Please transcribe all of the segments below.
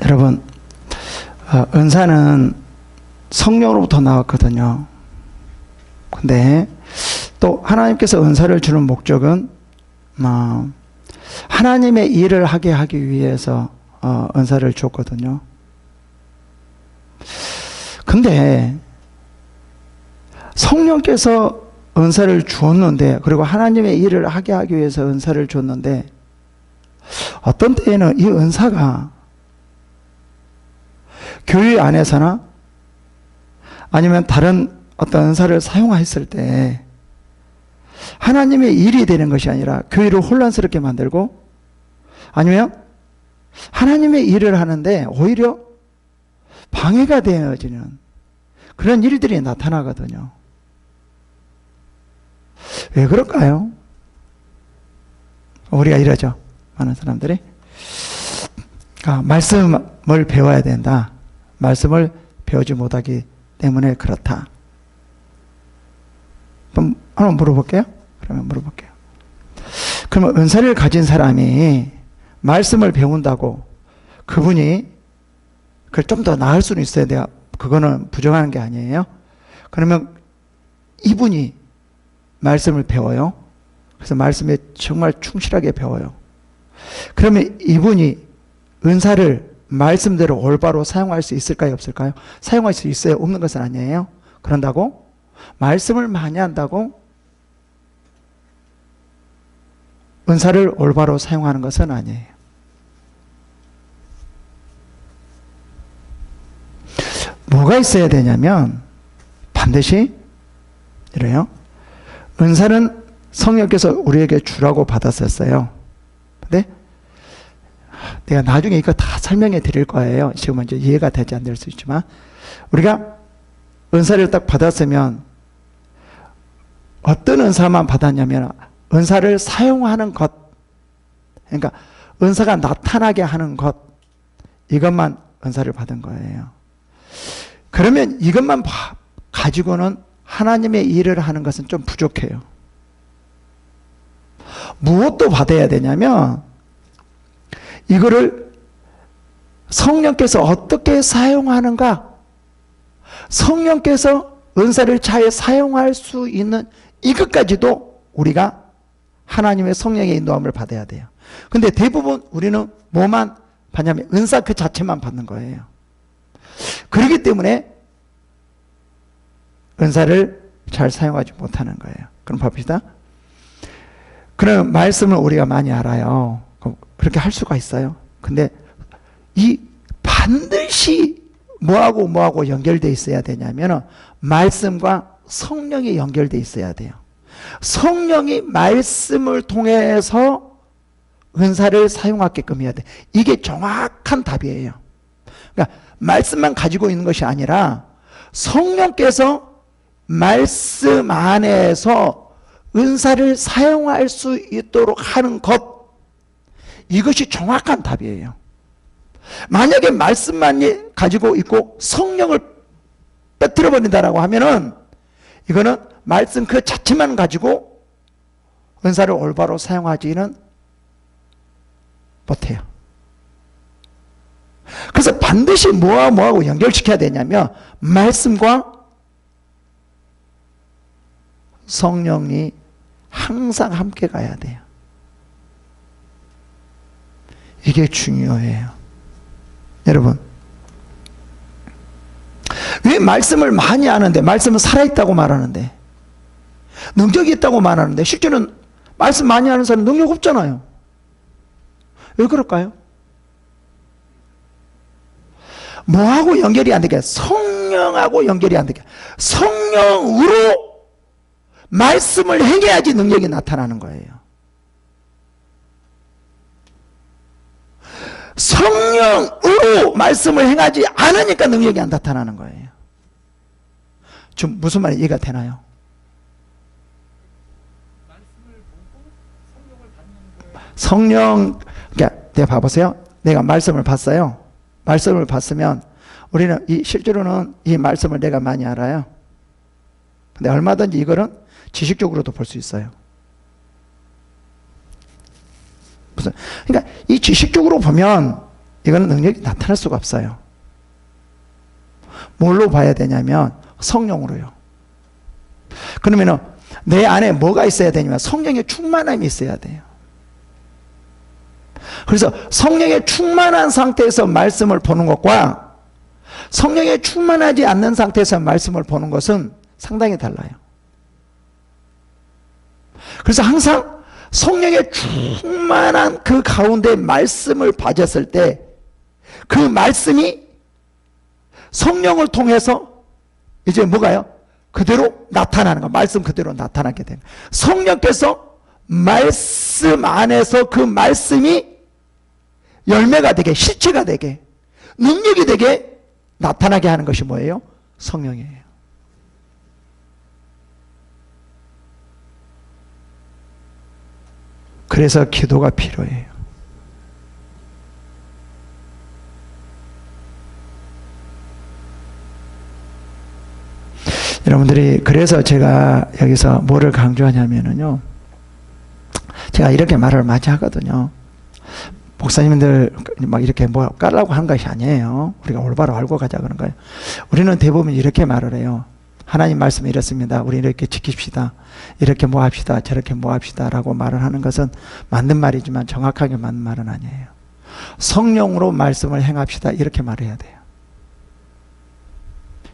여러분, 은사는 성령으로부터 나왔거든요. 근데 또 하나님께서 은사를 주는 목적은 하나님의 일을 하게 하기 위해서 은사를 줬거든요. 근데 성령께서 은사를 주었는데, 그리고 하나님의 일을 하게 하기 위해서 은사를 줬는데, 어떤 때에는 이 은사가 교회 안에서나 아니면 다른 어떤 은사를 사용했을 때 하나님의 일이 되는 것이 아니라 교회를 혼란스럽게 만들고, 아니면 하나님의 일을 하는데 오히려 방해가 되어지는 그런 일들이 나타나거든요. 왜 그럴까요? 우리가 이러죠. 많은 사람들이 말씀을 배워야 된다. 말씀을 배우지 못하기 때문에 그렇다. 그럼 한번 물어볼게요. 그러면 은사를 가진 사람이 말씀을 배운다고 그분이 그걸 좀 더 나을 수는 있어야 돼요. 그거는 부정하는 게 아니에요. 그러면 이분이 말씀을 배워요. 그래서 말씀에 정말 충실하게 배워요. 그러면 이분이 은사를 말씀대로 올바로 사용할 수 있을까요? 없을까요? 사용할 수 있어요. 없는 것은 아니에요. 그런다고 말씀을 많이 한다고 은사를 올바로 사용하는 것은 아니에요. 뭐가 있어야 되냐면 반드시 이래요. 은사는 성령께서 우리에게 주라고 받았었어요. 근데 내가 나중에 이거 다 설명해 드릴 거예요. 지금은 이제 이해가 되지 않을 수 있지만, 우리가 은사를 딱 받았으면 어떤 은사만 받았냐면 은사를 사용하는 것, 그러니까 은사가 나타나게 하는 것, 이것만 은사를 받은 거예요. 그러면 이것만 가지고는 하나님의 일을 하는 것은 좀 부족해요. 무엇도 받아야 되냐면 이거를 성령께서 어떻게 사용하는가, 성령께서 은사를 잘 사용할 수 있는 이것까지도 우리가 하나님의 성령의 인도함을 받아야 돼요. 근데 대부분 우리는 뭐만 받냐면 은사 그 자체만 받는 거예요. 그렇기 때문에 은사를 잘 사용하지 못하는 거예요. 그럼 봅시다. 그럼 말씀을 우리가 많이 알아요. 그렇게 할 수가 있어요. 근데 이 반드시 뭐하고 연결되어 있어야 되냐면 말씀과 성령이 연결되어 있어야 돼요. 성령이 말씀을 통해서 은사를 사용하게끔 해야 돼. 이게 정확한 답이에요. 그러니까 말씀만 가지고 있는 것이 아니라 성령께서 말씀 안에서 은사를 사용할 수 있도록 하는 것, 이것이 정확한 답이에요. 만약에 말씀만 가지고 있고 성령을 빼뜨려 버린다라고 하면은 이거는 말씀 그 자체만 가지고 은사를 올바로 사용하지는 못해요. 그래서 반드시 뭐하고 연결시켜야 되냐면 말씀과 성령이 항상 함께 가야 돼요. 이게 중요해요. 여러분, 왜 말씀을 많이 하는데, 말씀은 살아있다고 말하는데, 능력이 있다고 말하는데, 실제는 말씀 많이 하는 사람은 능력 없잖아요. 왜 그럴까요? 뭐하고 연결이 안 되게? 성령하고 연결이 안 되게. 성령으로 말씀을 행해야지 능력이 나타나는 거예요. 성령으로 말씀을 행하지 않으니까 능력이 안 나타나는 거예요. 지금 무슨 말이 이해가 되나요? 성령, 그러니까 내가 봐보세요. 내가 말씀을 봤어요. 말씀을 봤으면 우리는 실제로는 이 말씀을 내가 많이 알아요. 근데 얼마든지 이거는 지식적으로도 볼 수 있어요. 그러니까 이 지식적으로 보면 이거는 능력이 나타날 수가 없어요. 뭘로 봐야 되냐면 성령으로요. 그러면은 내 안에 뭐가 있어야 되냐면 성령의 충만함이 있어야 돼요. 그래서 성령의 충만한 상태에서 말씀을 보는 것과 성령에 충만하지 않는 상태에서 말씀을 보는 것은 상당히 달라요. 그래서 항상 성령의 충만한 그 가운데 말씀을 받았을 때 그 말씀이 성령을 통해서 이제 뭐가요? 그대로 나타나는 거. 말씀 그대로 나타나게 되는 거예요. 성령께서 말씀 안에서 그 말씀이 열매가 되게, 실체가 되게, 능력이 되게 나타나게 하는 것이 뭐예요? 성령이에요. 그래서 기도가 필요해요. 여러분들이, 그래서 제가 여기서 뭐를 강조하냐면요, 제가 이렇게 말을 많이 하거든요. 목사님들 막 이렇게 뭐 깔라고 하는 것이 아니에요. 우리가 올바로 알고 가자 그런 거예요. 우리는 대부분 이렇게 말을 해요. 하나님 말씀이 이렇습니다. 우리 이렇게 지킵시다. 이렇게 뭐 합시다. 저렇게 뭐 합시다. 라고 말을 하는 것은 맞는 말이지만 정확하게 맞는 말은 아니에요. 성령으로 말씀을 행합시다. 이렇게 말해야 돼요.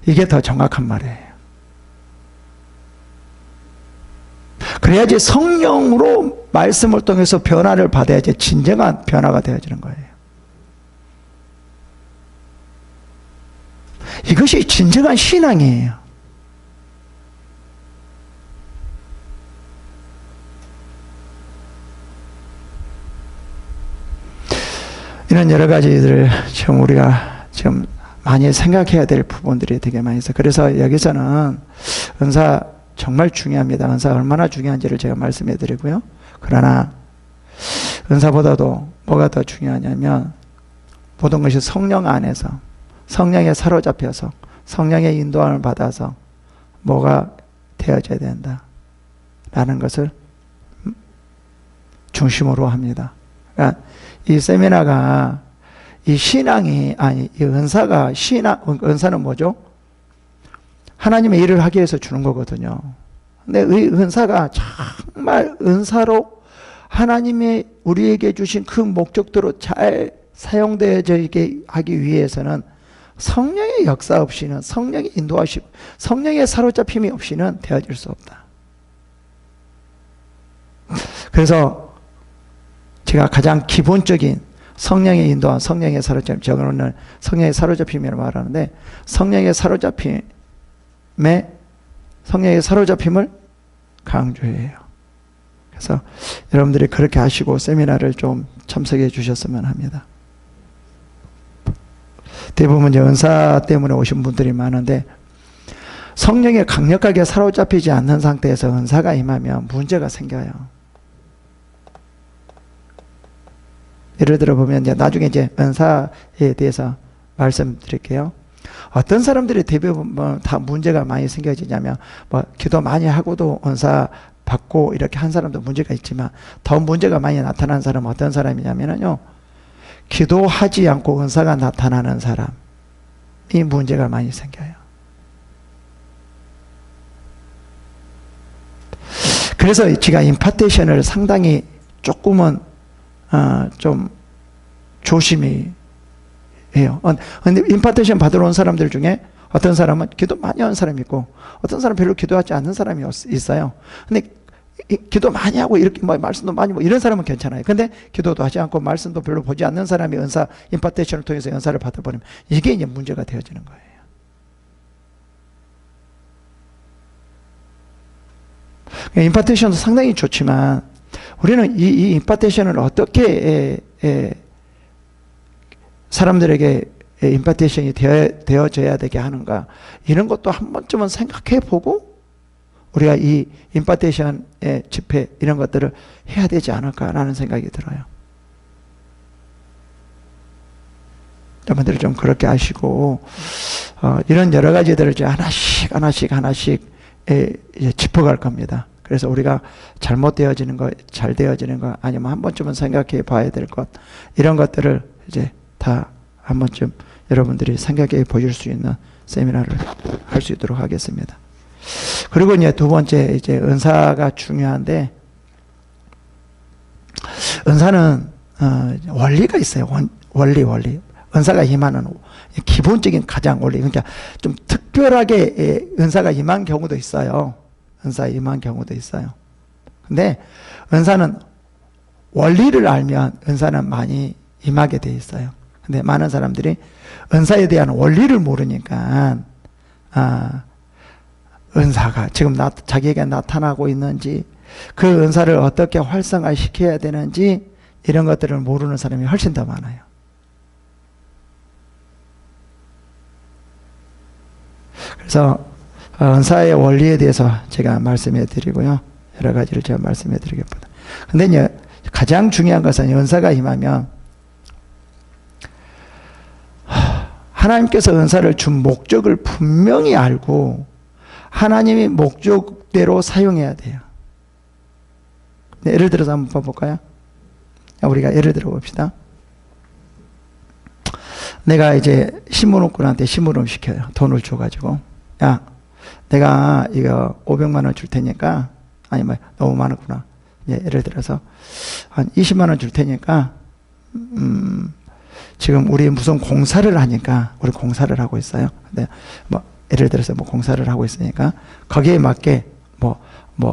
이게 더 정확한 말이에요. 그래야지 성령으로 말씀을 통해서 변화를 받아야지 진정한 변화가 되어지는 거예요. 이것이 진정한 신앙이에요. 이런 여러 가지들을 지금 우리가 지금 많이 생각해야 될 부분들이 되게 많이 있어요. 그래서 여기서는 은사 정말 중요합니다. 은사가 얼마나 중요한지를 제가 말씀해 드리고요. 그러나 은사보다도 뭐가 더 중요하냐면 모든 것이 성령 안에서 성령에 사로잡혀서 성령의 인도함을 받아서 뭐가 되어져야 된다 라는 것을 중심으로 합니다. 그러니까 이 세미나가 이 신앙이 아니 이 은사가 은사는 뭐죠? 하나님의 일을 하기 위해서 주는 거거든요. 근데 이 은사가 정말 은사로 하나님이 우리에게 주신 그 목적대로 잘 사용되어지게 하기 위해서는 성령의 역사 없이는, 성령의 인도하심, 성령의 사로잡힘이 없이는 되어질 수 없다. 그래서 제가 가장 기본적인 성령의 인도와 성령의 사로잡힘, 저거는 성령의 사로잡힘이라고 말하는데, 성령의 사로잡힘을 강조해요. 그래서 여러분들이 그렇게 하시고 세미나를 좀 참석해 주셨으면 합니다. 대부분 이제 은사 때문에 오신 분들이 많은데 성령에 강력하게 사로잡히지 않는 상태에서 은사가 임하면 문제가 생겨요. 예를 들어 보면 이제 나중에 이제 은사에 대해서 말씀드릴게요. 어떤 사람들이 대부분 다 문제가 많이 생겨지냐면 뭐 기도 많이 하고도 은사 받고 이렇게 한 사람도 문제가 있지만 더 문제가 많이 나타난 사람은 어떤 사람이냐면요, 기도하지 않고 은사가 나타나는 사람이 문제가 많이 생겨요. 그래서 제가 임파테이션을 상당히 조금은 좀 조심히 해요. 근데 임파테이션 받으러 온 사람들 중에 어떤 사람은 기도 많이 하는 사람이 있고 어떤 사람은 별로 기도하지 않는 사람이 있어요. 근데 기도 많이 하고 이렇게 뭐 말씀도 많이 뭐 이런 사람은 괜찮아요. 근데 기도도 하지 않고 말씀도 별로 보지 않는 사람이 은사 임파테이션을 통해서 은사를 받아버리면 이게 이제 문제가 되어지는 거예요. 임파테이션도 상당히 좋지만 우리는 이 임파테이션을 어떻게 사람들에게 임파테이션이 되어져야 되게 하는가, 이런 것도 한 번쯤은 생각해 보고 우리가 이 임파테이션의 집회 이런 것들을 해야 되지 않을까라는 생각이 들어요. 여러분들이 좀 그렇게 하시고 이런 여러 가지들을 이제 하나씩 이제 짚어갈 겁니다. 그래서 우리가 잘못되어지는 것, 잘 되어지는 것, 아니면 한 번쯤은 생각해 봐야 될 것, 이런 것들을 이제 다 한 번쯤 여러분들이 생각해 보실 수 있는 세미나를 할 수 있도록 하겠습니다. 그리고 이제 두 번째, 이제 은사가 중요한데, 은사는 원리가 있어요. 원리. 은사가 임하는 기본적인 가장 원리. 그러니까 좀 특별하게 은사가 임한 경우도 있어요. 은사 임한 경우도 있어요. 근데 은사는 원리를 알면 은사는 많이 임하게 돼 있어요. 근데 많은 사람들이 은사에 대한 원리를 모르니까 은사가 지금 자기에게 나타나고 있는지, 그 은사를 어떻게 활성화시켜야 되는지, 이런 것들을 모르는 사람이 훨씬 더 많아요. 그래서 은사의 원리에 대해서 제가 말씀해 드리고요. 여러 가지를 제가 말씀해 드리겠습니다. 근데 이제 가장 중요한 것은 은사가 임하면 하나님께서 은사를 준 목적을 분명히 알고 하나님이 목적대로 사용해야 돼요. 예를 들어서 한번 봐볼까요? 우리가 예를 들어 봅시다. 내가 이제 신문업꾼한테 심부름 시켜요. 돈을 줘가지고, 야, 내가 이거 500만 원 줄 테니까, 아니 뭐 너무 많았구나. 예를 들어서 한 20만 원 줄 테니까, 지금 우리 무슨 공사를 하니까, 우리 공사를 하고 있어요. 근데 뭐 예를 들어서 뭐 공사를 하고 있으니까 거기에 맞게 뭐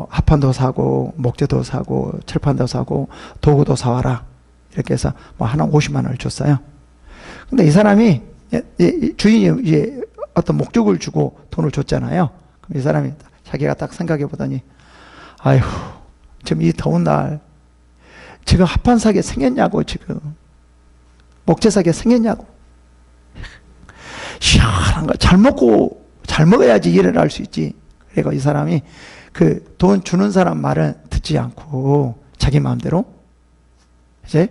합판도 사고 목재도 사고 철판도 사고 도구도 사와라, 이렇게 해서 뭐 하나 50만 원을 줬어요. 근데 이 사람이, 주인이 이제 어떤 목적을 주고 돈을 줬잖아요. 그럼 이 사람이 자기가 딱 생각해 보더니, 아휴, 지금 이 더운 날 지금 합판 사게 생겼냐고, 지금 목재 사게 생겼냐고, 시원한 거 잘 먹고 잘 먹어야지 일을 할 수 있지. 그러니까 이 사람이 그 돈 주는 사람 말은 듣지 않고 자기 마음대로 이제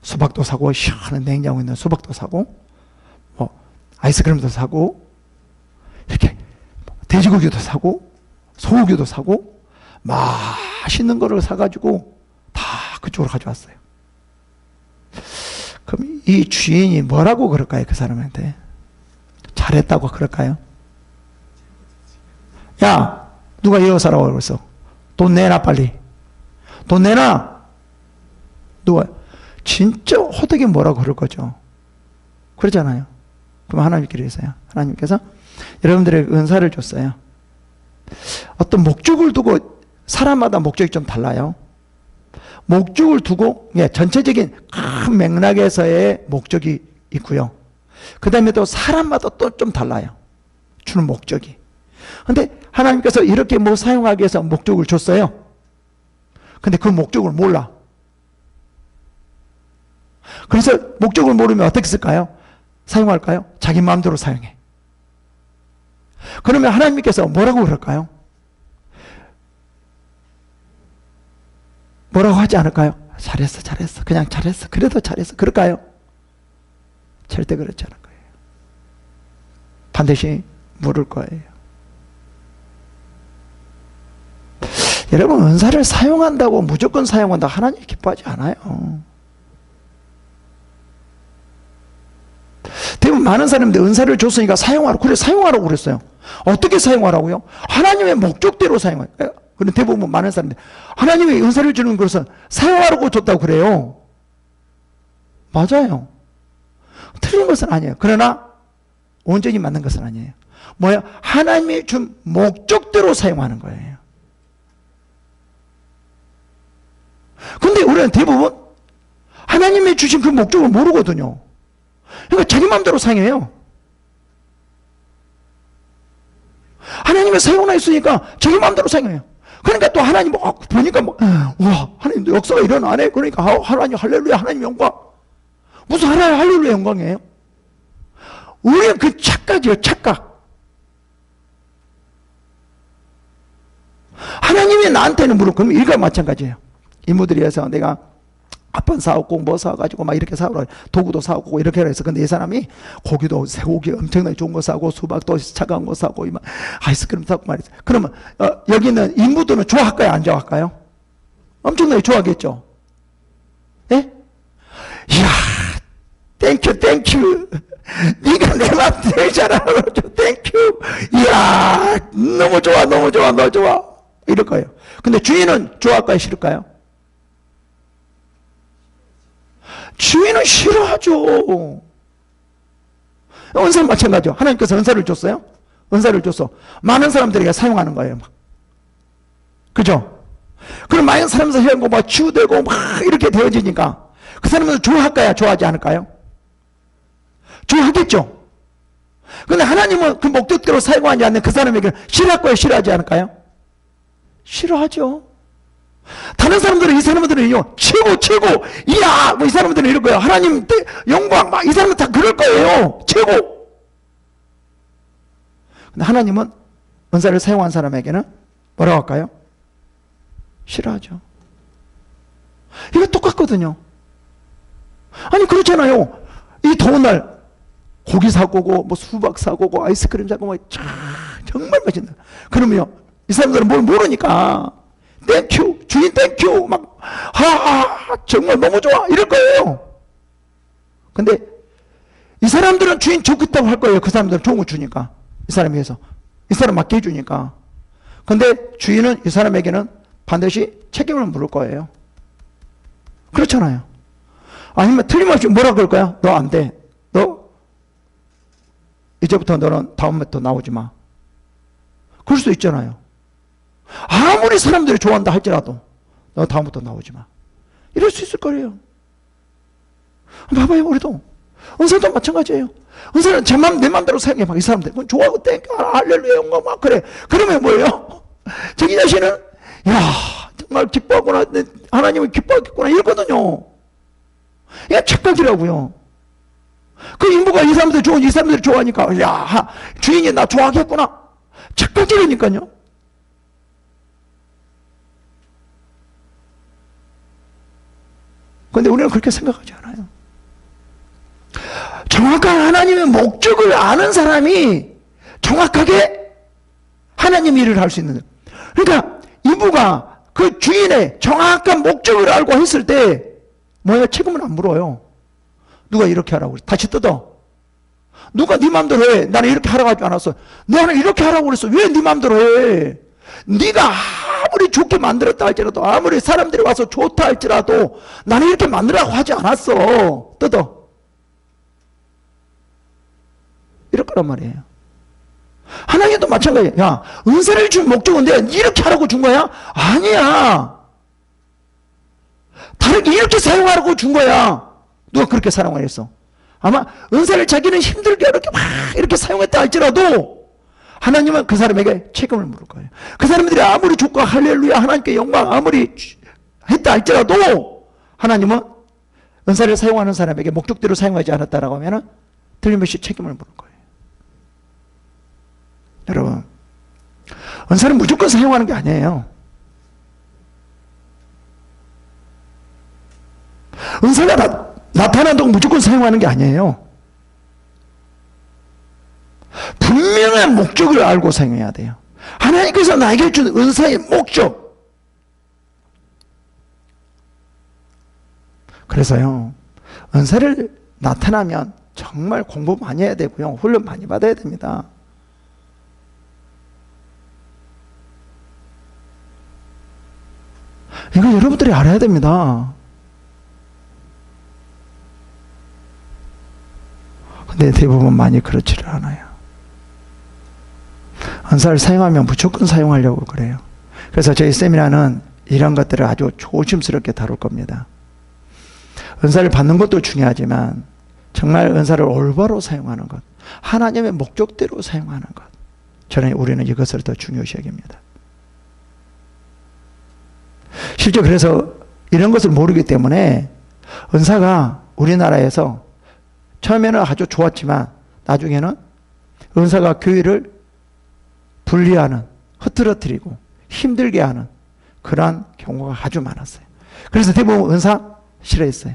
수박도 사고, 시원한 냉장고에 있는 수박도 사고, 뭐 아이스크림도 사고, 이렇게 돼지고기도 사고 소고기도 사고 맛있는 거를 사가지고 다 그쪽으로 가져왔어요. 그럼 이 주인이 뭐라고 그럴까요? 그 사람한테 잘했다고 그럴까요? 야, 누가 이거 사라고 그랬어? 돈 내놔, 빨리. 돈 내놔. 누가? 진짜 호되게 뭐라고 그럴 거죠. 그러잖아요. 그럼 하나님께서요. 하나님께서 여러분들에게 은사를 줬어요. 어떤 목적을 두고, 사람마다 목적이 좀 달라요. 목적을 두고, 전체적인 큰 맥락에서의 목적이 있고요. 그 다음에 또 사람마다 또 좀 달라요. 주는 목적이. 근데 하나님께서 이렇게 뭐 사용하기 위해서 목적을 줬어요. 근데 그 목적을 몰라. 그래서 목적을 모르면 어떻게 쓸까요? 사용할까요? 자기 마음대로 사용해. 그러면 하나님께서 뭐라고 그럴까요? 뭐라고 하지 않을까요? 잘했어, 잘했어. 그냥 잘했어. 그래도 잘했어. 그럴까요? 절대 그렇지 않을 거예요. 반드시 물을 거예요. 여러분, 은사를 사용한다고 무조건 사용한다, 하나님 기뻐하지 않아요. 대부분 많은 사람들 은사를 줬으니까 사용하라고, 그래, 사용하라고 그랬어요. 어떻게 사용하라고요? 하나님의 목적대로 사용해요. 그런데 대부분 많은 사람들, 하나님의 은사를 주는 것은 사용하라고 줬다고 그래요. 맞아요. 틀린 것은 아니에요. 그러나 온전히 맞는 것은 아니에요. 뭐예요? 하나님이 준 목적대로 사용하는 거예요. 근데 우리는 대부분 하나님이 주신 그 목적을 모르거든요. 그러니까 자기 마음대로 사용해요. 하나님의 사용을 했으니까 자기 마음대로 사용해요. 그러니까 또 하나님 보니까 와, 하나님 역사가 일어나네. 그러니까 하나님 할렐루야, 하나님 영광. 무슨 하나님 할렐루야 영광이에요? 우리는 그 착각이에요, 착각. 하나님이 나한테는 물어. 그럼 일과 마찬가지예요. 이모들이 해서 내가 합판 사오고 뭐 사가지고 막 이렇게 사오라, 도구도 사오고 이렇게 해서, 근데 이 사람이 고기도 쇠고기 엄청나게 좋은 거 사고 수박도 차가운 거 사고 막 아이스크림 사고 말이죠. 그러면 여기 있는 인부들은 좋아할까요, 안 좋아할까요? 엄청나게 좋아하겠죠. 예? 이야, 땡큐 땡큐. 네가 내 맘 되잖아. 땡큐. 이야 너무 좋아 너무 좋아 너무 좋아 이럴 거예요. 근데 주인은 좋아할까요 싫을까요? 주인은 싫어하죠. 은사는 마찬가지죠. 하나님께서 은사를 줬어요. 은사를 줬어. 많은 사람들에게 사용하는 거예요. 막. 그죠? 그럼 많은 사람에서 해고 막 치유되고 막 이렇게 되어지니까 그 사람은 좋아할까요? 좋아하지 않을까요? 좋아하겠죠. 근데 하나님은 그 목적대로 사용하지 않는 그 사람에게 싫어할까요? 싫어하지 않을까요? 싫어하죠. 다른 사람들은 이 사람들은요 최고 최고 이야 뭐 이 사람들은 이럴 거예요. 하나님 영광 막 이 사람은 다 그럴 거예요. 최고. 근데 하나님은 은사를 사용한 사람에게는 뭐라고 할까요? 싫어하죠. 이거 똑같거든요. 아니 그렇잖아요. 이 더운 날 고기 사고고 뭐 수박 사고고 아이스크림 사고 뭐 정말 맛있다. 그러면요 이 사람들은 뭘 모르니까 땡큐 주인 땡큐 막 정말 너무 좋아 이럴 거예요. 근데 이 사람들은 주인 좋겠다고 할 거예요. 그 사람들은 좋은 거 주니까 이 사람에 의해서 이 사람 맞게 해주니까. 근데 주인은 이 사람에게는 반드시 책임을 물을 거예요. 그렇잖아요. 아니면 틀림없이 뭐라 그럴까요? 너 안 돼. 너 이제부터 너는 다음부터 나오지 마. 그럴 수도 있잖아요. 아무리 사람들이 좋아한다 할지라도 너 다음부터 나오지 마. 이럴 수 있을 거예요. 봐봐요. 우리도 은사도 마찬가지예요. 은사는 제 맘, 내 맘대로 사용해. 막 이 사람들 뭐 좋아하고 땡큐 할렐루야 영광 막 그래. 그러면 뭐예요? 자기 자신은 야 정말 기뻐하구나. 하나님은 기뻐하겠구나 이러거든요. 야 착각이라고요. 그 인부가 이 사람들 이 사람들이 좋아하니까 야 주인이 나 좋아하겠구나. 착각이라니까요. 그런데 우리는 그렇게 생각하지 않아요. 정확한 하나님의 목적을 아는 사람이 정확하게 하나님 일을 할 수 있는 거예요. 그러니까 이부가 그 주인의 정확한 목적을 알고 했을 때 뭐예요? 책임을 안 물어요. 누가 이렇게 하라고 그랬어. 다시 뜯어. 누가 네 맘대로 해. 나는 이렇게 하라고 하지 않았어. 너는 이렇게 하라고 그랬어. 왜 네 맘대로 해. 네가 아무리 좋게 만들었다 할지라도 아무리 사람들이 와서 좋다 할지라도 나는 이렇게 만들라고 하지 않았어. 뜯어. 이럴 거란 말이에요. 하나님도 마찬가지야. 야, 은사를 준 목적은 내가 이렇게 하라고 준 거야? 아니야. 다르게 이렇게 사용하라고 준 거야. 누가 그렇게 사용을 했어? 아마 은사를 자기는 힘들게 어렵게 막 이렇게 사용했다 할지라도 하나님은 그 사람에게 책임을 물을 거예요. 그 사람들이 아무리 좋고 할렐루야 하나님께 영광 아무리 했다 할지라도 하나님은 은사를 사용하는 사람에게 목적대로 사용하지 않았다라고 하면 틀림없이 책임을 물을 거예요. 여러분, 은사는 무조건 사용하는 게 아니에요. 은사가 나타난다고 무조건 사용하는 게 아니에요. 분명한 목적을 알고 사용해야 돼요. 하나님께서 나에게 준 은사의 목적. 그래서요, 은사를 나타나면 정말 공부 많이 해야 되고요. 훈련 많이 받아야 됩니다. 이거 여러분들이 알아야 됩니다. 근데 대부분 많이 그렇지를 않아요. 은사를 사용하면 무조건 사용하려고 그래요. 그래서 저희 세미나는 이런 것들을 아주 조심스럽게 다룰 겁니다. 은사를 받는 것도 중요하지만 정말 은사를 올바로 사용하는 것, 하나님의 목적대로 사용하는 것, 저는 우리는 이것을 더 중요시 여깁니다. 실제 그래서 이런 것을 모르기 때문에 은사가 우리나라에서 처음에는 아주 좋았지만 나중에는 은사가 교회를 분리하는, 흐트러뜨리고 힘들게 하는 그러한 경우가 아주 많았어요. 그래서 대부분 은사 싫어했어요.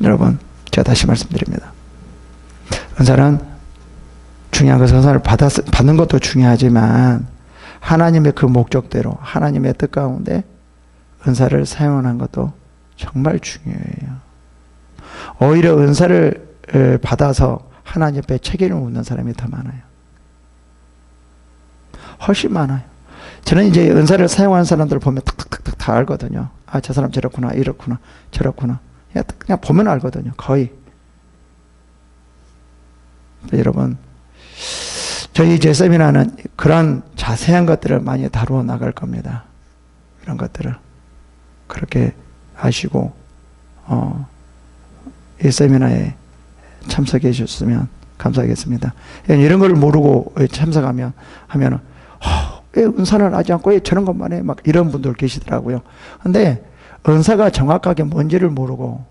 여러분, 제가 다시 말씀드립니다. 은사는 중요한 것은 은사를 받는 것도 중요하지만 하나님의 그 목적대로 하나님의 뜻 가운데 은사를 사용하는 것도 정말 중요해요. 오히려 은사를 받아서 하나님 앞에 책임을 묻는 사람이 더 많아요. 훨씬 많아요. 저는 이제 은사를 사용하는 사람들을 보면 탁탁탁탁 다 알거든요. 아, 저 사람 저렇구나, 이렇구나, 저렇구나. 그냥 보면 알거든요. 거의. 여러분, 저희 이제 세미나는 그런 자세한 것들을 많이 다루어 나갈 겁니다. 이런 것들을. 그렇게 아시고, 이 세미나에 참석해 주셨으면 감사하겠습니다. 이런 걸 모르고 참석하면, 왜 은사는 하지 않고 왜 저런 것만 해? 막 이런 분들 계시더라고요. 근데 은사가 정확하게 뭔지를 모르고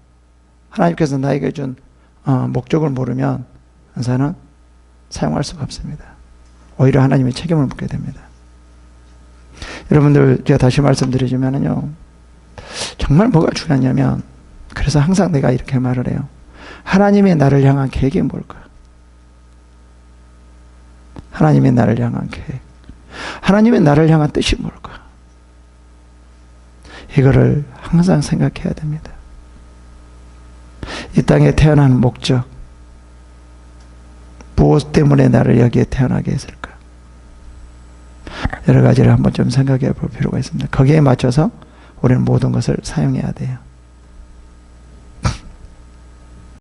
하나님께서 나에게 준 목적을 모르면 은사는 사용할 수가 없습니다. 오히려 하나님의 책임을 묻게 됩니다. 여러분들, 제가 다시 말씀드리자면요, 정말 뭐가 중요하냐면, 그래서 항상 내가 이렇게 말을 해요. 하나님의 나를 향한 계획이 뭘까? 하나님의 나를 향한 계획. 하나님의 나를 향한 뜻이 뭘까? 이거를 항상 생각해야 됩니다. 이 땅에 태어난 목적, 무엇 때문에 나를 여기에 태어나게 했을까? 여러 가지를 한번 좀 생각해 볼 필요가 있습니다. 거기에 맞춰서 우리는 모든 것을 사용해야 돼요.